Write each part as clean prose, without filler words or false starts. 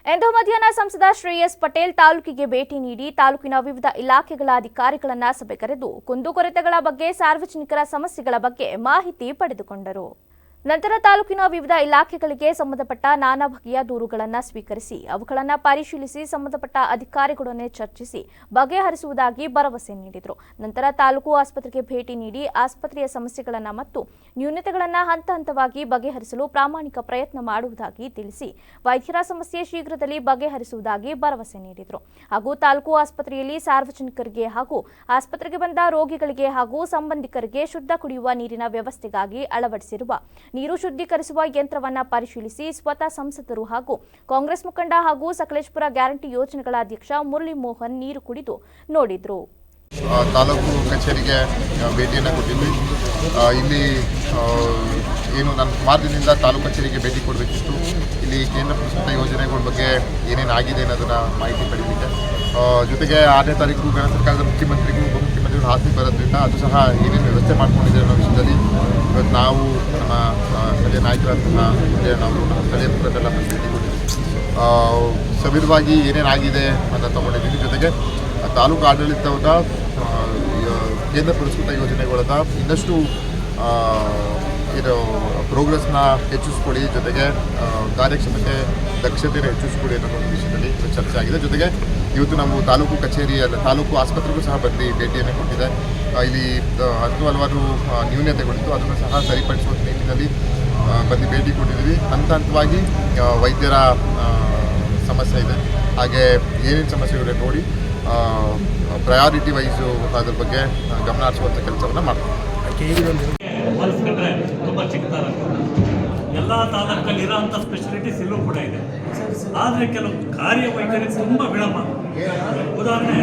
ಇಂದು ಮಧ್ಯಾಹ್ನ ಸಂಸದ ಶ್ರೇಯಸ್ ಪಟೇಲ್ ತಾಲೂಕಿಗೆ ಭೇಟಿ ನೀಡಿ ತಾಲೂಕಿನ ವಿವಿಧ ಇಲಾಖೆಗಳ ಅಧಿಕಾರಿಗಳನ್ನ ಸಭೆ ಕರೆದು ಕುಂದುಕೊರತೆಗಳ ಬಗ್ಗೆ ಸಾರ್ವಜನಿಕರ ಸಮಸ್ಯೆಗಳ ಬಗ್ಗೆ ಮಾಹಿತಿ ಪಡೆದುಕೊಂಡರು. ನಂತರ ತಾಲೂಕಿನ ವಿವಿಧ ಇಲಾಖೆಗಳಿಗೆ ಸಂಬಂಧಪಟ್ಟ ನಾನಾ ಬಗೆಯ ದೂರುಗಳನ್ನು ಸ್ವೀಕರಿಸಿ ಅವುಗಳನ್ನು ಪರಿಶೀಲಿಸಿ ಸಂಬಂಧಪಟ್ಟ ಅಧಿಕಾರಿಗಳೊಡನೆ ಚರ್ಚಿಸಿ ಬಗೆಹರಿಸುವುದಾಗಿ ಭರವಸೆ ನೀಡಿದರು. ನಂತರ ತಾಲೂಕು ಆಸ್ಪತ್ರೆಗೆ ಭೇಟಿ ನೀಡಿ ಆಸ್ಪತ್ರೆಯ ಸಮಸ್ಯೆಗಳನ್ನು ಮತ್ತು ನ್ಯೂನತೆಗಳನ್ನು ಹಂತ ಹಂತವಾಗಿ ಬಗೆಹರಿಸಲು ಪ್ರಾಮಾಣಿಕ ಪ್ರಯತ್ನ ಮಾಡುವುದಾಗಿ ತಿಳಿಸಿ ವೈದ್ಯರ ಸಮಸ್ಯೆ ಶೀಘ್ರದಲ್ಲಿ ಬಗೆಹರಿಸುವುದಾಗಿ ಭರವಸೆ ನೀಡಿದರು. ಹಾಗೂ ತಾಲೂಕು ಆಸ್ಪತ್ರೆಯಲ್ಲಿ ಸಾರ್ವಜನಿಕರಿಗೆ ಹಾಗೂ ಆಸ್ಪತ್ರೆಗೆ ಬಂದ ರೋಗಿಗಳಿಗೆ ಹಾಗೂ ಸಂಬಂಧಿಕರಿಗೆ ಶುದ್ಧ ಕುಡಿಯುವ ನೀರಿನ ವ್ಯವಸ್ಥೆಗಾಗಿ ಅಳವಡಿಸಿರುವ ನೀರು ಶುದ್ಧೀಕರಿಸುವ ಯಂತ್ರವನ್ನು ಪರಿಶೀಲಿಸಿ ಸ್ವತಃ ಸಂಸದರು ಹಾಗೂ ಕಾಂಗ್ರೆಸ್ ಮುಖಂಡ ಹಾಗೂ ಸಕಲೇಶಪುರ ಗ್ಯಾರಂಟಿ ಯೋಜನೆಗಳ ಅಧ್ಯಕ್ಷ ಮುರಳಿ ಮೋಹನ್ ನೀರು ಕುಡಿದು ನೋಡಿದರು. ತಾಲೂಕು ಕಚೇರಿಗೆ ಭೇಟಿಯನ್ನು ಕೊಟ್ಟಿದ್ವಿ. ಇಲ್ಲಿ ಏನು ನಾನು ಸುಮಾರು ದಿನದಿಂದ ತಾಲೂಕು ಕಚೇರಿಗೆ ಭೇಟಿ ಕೊಡಬೇಕಿತ್ತು. ಇಲ್ಲಿ ಕೇಂದ್ರ ಪುರಸ್ಕೃತ ಯೋಜನೆಗಳ ಬಗ್ಗೆ ಏನೇನು ಆಗಿದೆ ಅನ್ನೋದನ್ನು ಮಾಹಿತಿ ಪಡೀಲಿಕ್ಕೆ, ಜೊತೆಗೆ 6ನೇ ತಾರೀಕು ಕೇಂದ್ರ ಸರ್ಕಾರದ ಮುಖ್ಯಮಂತ್ರಿಗಳು ಉಪಮುಖ್ಯಮಂತ್ರಿಗಳು ಹಾಸನ ಬರೋದ್ರಿಂದ ಅದು ಸಹ ಏನೇನು ವ್ಯವಸ್ಥೆ ಮಾಡ್ಕೊಂಡಿದ್ದಾರೆ ಅನ್ನೋ ವಿಷಯದಲ್ಲಿ ಇವತ್ತು ನಾವು ನಮ್ಮ ಸ್ಥಳೀಯ ನಾಯಕರಂತಹ ನಾವು ಸ್ಥಳೀಯ ಮುಖಂಡರೆಲ್ಲ ಭೇಟಿ ಕೊಟ್ಟಿದ್ದೀವಿ. ಸವಿರವಾಗಿ ಏನೇನಾಗಿದೆ ಅಂತ ತೊಗೊಂಡಿದ್ದೀವಿ. ಜೊತೆಗೆ ತಾಲೂಕು ಆಡಳಿತದ ಕೇಂದ್ರ ಪುರಸ್ಕೃತ ಯೋಜನೆಗಳನ್ನ ಇನ್ನಷ್ಟು ಇದು ಪ್ರೋಗ್ರೆಸ್ನ ಹೆಚ್ಚಿಸ್ಕೊಡಿ, ಜೊತೆಗೆ ಕಾರ್ಯಕ್ಷಮತೆ ದಕ್ಷತೆಯನ್ನು ಹೆಚ್ಚಿಸ್ಕೊಡಿ ಅನ್ನೋ ಒಂದು ವಿಷಯದಲ್ಲಿ ಚರ್ಚೆ ಆಗಿದೆ. ಜೊತೆಗೆ ಇವತ್ತು ನಾವು ತಾಲೂಕು ಕಚೇರಿಯಲ್ಲಿ ತಾಲೂಕು ಆಸ್ಪತ್ರೆಗೂ ಸಹ ಬಂದು ಭೇಟಿಯನ್ನು ಕೊಟ್ಟಿದೆ. ಇಲ್ಲಿ ಹಲವಾರು ನ್ಯೂನತೆಗಳಿತ್ತು, ಅದನ್ನು ಸಹ ಸರಿಪಡಿಸುವ ನಿಟ್ಟಿನಲ್ಲಿ ಬಂದು ಭೇಟಿ ಕೊಟ್ಟಿದ್ದೀವಿ. ಹಂತ ಹಂತವಾಗಿ ವೈದ್ಯರ ಸಮಸ್ಯೆ ಇದೆ, ಹಾಗೆ ಏನೇನು ಸಮಸ್ಯೆಗಳಿದೆ ನೋಡಿ ಪ್ರಯಾರಿಟಿ ವೈಸು ಅದ್ರ ಬಗ್ಗೆ ಗಮನ ಹರಿಸುವಂಥ ಕೆಲಸವನ್ನು ಮಾಡ್ತೀವಿ. ಹೋಲಿಸ್ಕೊಂಡ್ರೆ ತುಂಬ ಚಿಕ್ಕದಾರ ಎಲ್ಲ ತಾಲೂಕಲ್ಲಿ ಇರೋಂಥ ಸ್ಪೆಷಾಲಿಟೀಸ್ ಇಲ್ಲೂ ಕೂಡ ಇದೆ. ಆದರೆ ಕೆಲವು ಕಾರ್ಯವೈಖರಿ ತುಂಬ ವಿಳಂಬ. ಉದಾಹರಣೆ,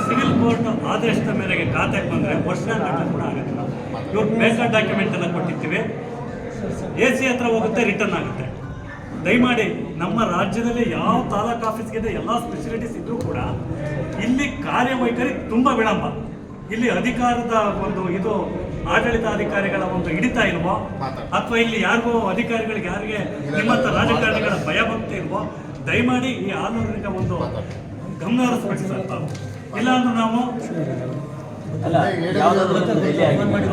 ಸಿವಿಲ್ ಕೋರ್ಟ್ ಆದೇಶದ ಮೇರೆಗೆ ಖಾತೆಗೆ ಬಂದರೆ ವರ್ಷಗಟ್ಟಲೆ ಕೂಡ ಆಗುತ್ತೆ. ಇವ್ರು ಬೇಕಾದ ಡಾಕ್ಯುಮೆಂಟ್ ಎಲ್ಲ ಕೊಟ್ಟಿರ್ತೀವಿ, AC ಹತ್ರ ಹೋಗುತ್ತೆ, ರಿಟರ್ನ್ ಆಗುತ್ತೆ. ದಯಮಾಡಿ ನಮ್ಮ ರಾಜ್ಯದಲ್ಲಿ ಯಾವ ತಾಲೂಕು ಆಫೀಸ್ಗಿದೆ ಎಲ್ಲ ಸ್ಪೆಷಾಲಿಟೀಸ್ ಇದ್ರೂ ಕೂಡ ಇಲ್ಲಿ ಕಾರ್ಯವೈಖರಿ ತುಂಬ ವಿಳಂಬ. ಇಲ್ಲಿ ಅಧಿಕಾರದ ಒಂದು ಇದು ಆಡಳಿತಾಧಿಕಾರಿಗಳ ಒಂದು ಹಿಡಿತ ಇಲ್ವೋ, ಅಥವಾ ಇಲ್ಲಿ ಯಾರಿಗೋ ಅಧಿಕಾರಿಗಳಿಗೆ ಯಾರಿಗೆ ನಿಮ್ಮಂಥ ರಾಜಕಾರಣಿಗಳ ಭಯಭಕ್ತಿ ಇಲ್ವೋ, ದಯಮಾಡಿ ಈ ಆಲೋಚನೆಗೆ ಒಂದು ಗಮನ ಹರಿಸ್ಬೇಕು ಸರ್. ಇಲ್ಲಾಂದ್ರೆ ನಾವು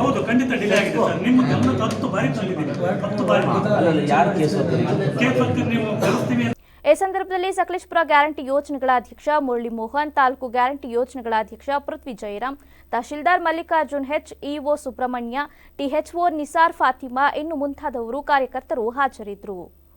ಹೌದು ಖಂಡಿತ ಡಿಲೇ ಆಗಿದೆ ಸರ್. ನಿಮ್ಮ ಗಮನಕ್ಕೆ 10 ಬಾರಿ ತಂದಿದ್ದೀವಿ, 10 ಬಾರಿ ನೀವು ಕಳಿಸ್ತೀವಿ. ಈ ಸಂದರ್ಭದಲ್ಲಿ ಸಕಲೇಶಪುರ ಗ್ಯಾರಂಟಿ ಯೋಜನೆಗಳ ಅಧ್ಯಕ್ಷ ಮುರಳಿ ಮೋಹನ್, ತಾಲೂಕು ಗ್ಯಾರಂಟಿ ಯೋಜನೆಗಳ ಅಧ್ಯಕ್ಷ ಪೃಥ್ವಿ Jayaram, tahsildar Mallikarjun H, EO Subrahmanya, THO Nisar Fatima ಇನ್ನು ಮುಂತಾದವರು ಕಾರ್ಯಕರ್ತರು ಹಾಜರಿದ್ದರು.